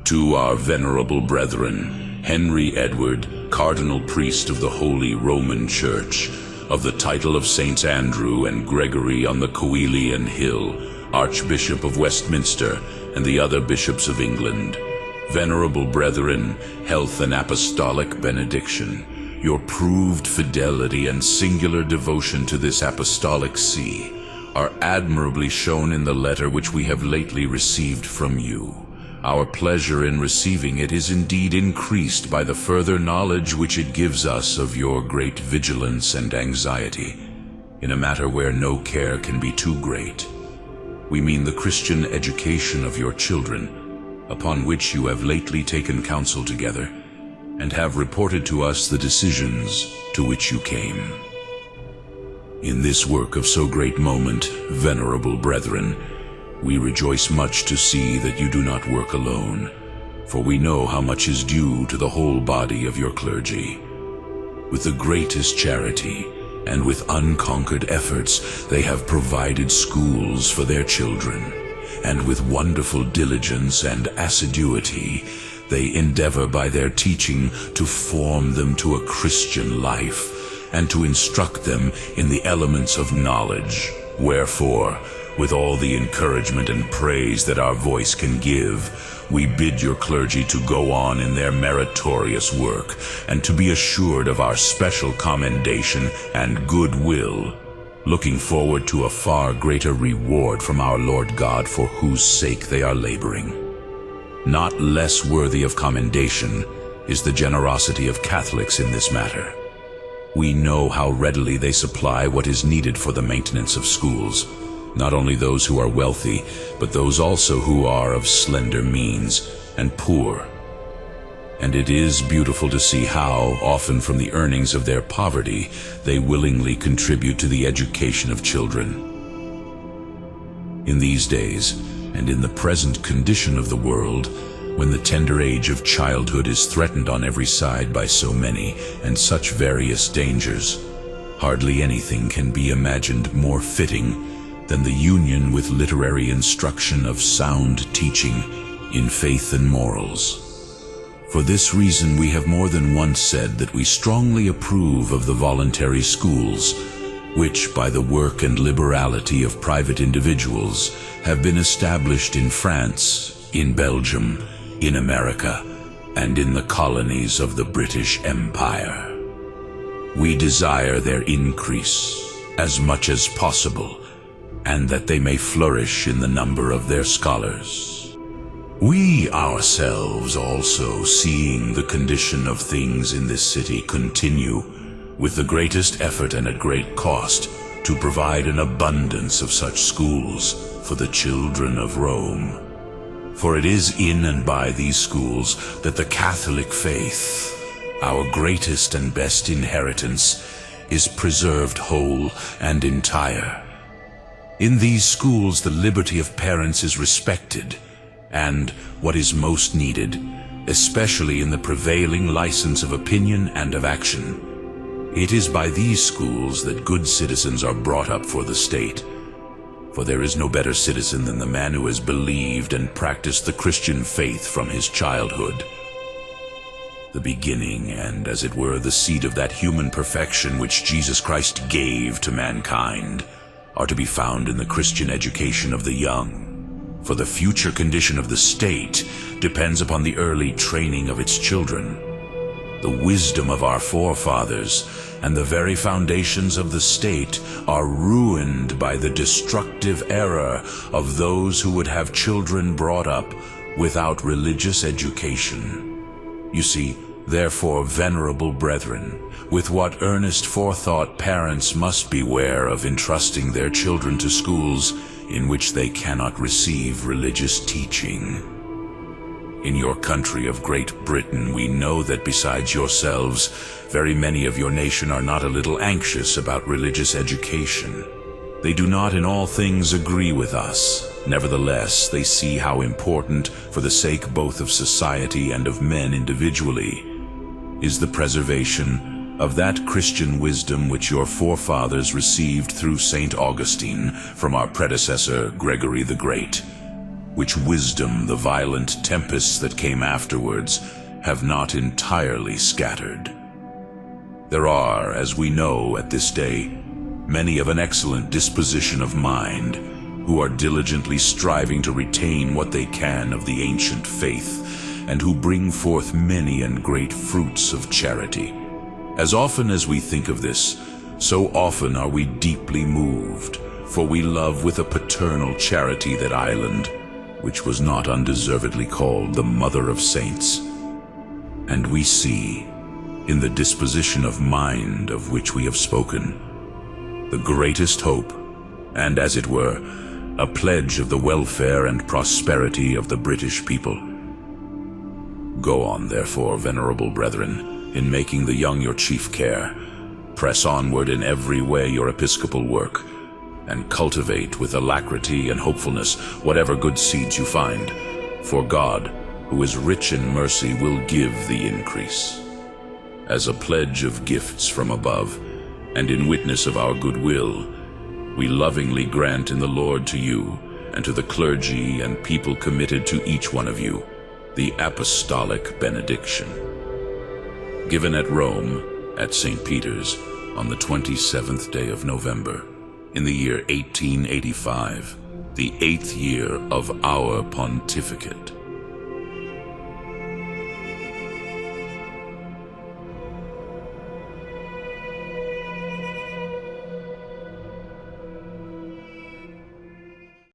To our venerable brethren, Henry Edward, Cardinal Priest of the Holy Roman Church, of the title of Saints Andrew and Gregory on the Coelian Hill, Archbishop of Westminster, and the other bishops of England. Venerable brethren, health and apostolic benediction. Your proved fidelity and singular devotion to this apostolic see are admirably shown in the letter which we have lately received from you. Our pleasure in receiving it is indeed increased by the further knowledge which it gives us of your great vigilance and anxiety in a matter where no care can be too great. We mean the Christian education of your children, upon which you have lately taken counsel together, and have reported to us the decisions to which you came. In this work of so great moment, venerable brethren, we rejoice much to see that you do not work alone, for we know how much is due to the whole body of your clergy. With the greatest charity and with unconquered efforts, they have provided schools for their children, and with wonderful diligence and assiduity, they endeavor by their teaching to form them to a Christian life, and to instruct them in the elements of knowledge. Wherefore, with all the encouragement and praise that our voice can give, we bid your clergy to go on in their meritorious work, and to be assured of our special commendation and goodwill, looking forward to a far greater reward from our Lord God, for whose sake they are laboring. Not less worthy of commendation is the generosity of Catholics in this matter. We know how readily they supply what is needed for the maintenance of schools, not only those who are wealthy, but those also who are of slender means and poor. And it is beautiful to see how, often from the earnings of their poverty, they willingly contribute to the education of children. In these days, and in the present condition of the world, when the tender age of childhood is threatened on every side by so many and such various dangers, hardly anything can be imagined more fitting than the union with literary instruction of sound teaching in faith and morals. For this reason we have more than once said that we strongly approve of the voluntary schools, which, by the work and liberality of private individuals, have been established in France, in Belgium, in America, and in the colonies of the British Empire. We desire their increase as much as possible, and that they may flourish in the number of their scholars. We ourselves also, seeing the condition of things in this city, continue, with the greatest effort and at great cost, to provide an abundance of such schools for the children of Rome. For it is in and by these schools that the Catholic faith, our greatest and best inheritance, is preserved whole and entire. In these schools the liberty of parents is respected, and, what is most needed, especially in the prevailing license of opinion and of action, it is by these schools that good citizens are brought up for the state. For there is no better citizen than the man who has believed and practiced the Christian faith from his childhood. The beginning and, as it were, the seed of that human perfection which Jesus Christ gave to mankind are to be found in the Christian education of the young. For the future condition of the state depends upon the early training of its children. The wisdom of our forefathers and the very foundations of the state are ruined by the destructive error of those who would have children brought up without religious education. You see, therefore, venerable brethren, with what earnest forethought parents must beware of entrusting their children to schools in which they cannot receive religious teaching. In your country of Great Britain, we know that besides yourselves, very many of your nation are not a little anxious about religious education. They do not in all things agree with us. Nevertheless, they see how important, for the sake both of society and of men individually, is the preservation of that Christian wisdom which your forefathers received through St. Augustine from our predecessor Gregory the Great. which wisdom the violent tempests that came afterwards have not entirely scattered. There are, as we know at this day, many of an excellent disposition of mind, who are diligently striving to retain what they can of the ancient faith, and who bring forth many and great fruits of charity. As often as we think of this, so often are we deeply moved, for we love with a paternal charity that island, which was not undeservedly called the Mother of Saints. And we see, in the disposition of mind of which we have spoken, the greatest hope, and as it were, a pledge of the welfare and prosperity of the British people. Go on, therefore, venerable brethren, in making the young your chief care. Press onward in every way your episcopal work, and cultivate with alacrity and hopefulness whatever good seeds you find, for God, who is rich in mercy, will give the increase. As a pledge of gifts from above, and in witness of our goodwill, we lovingly grant in the Lord to you, and to the clergy and people committed to each one of you, the apostolic benediction. Given at Rome, at St. Peter's, on the 27th day of November, in the year 1885, the 8th year of our pontificate.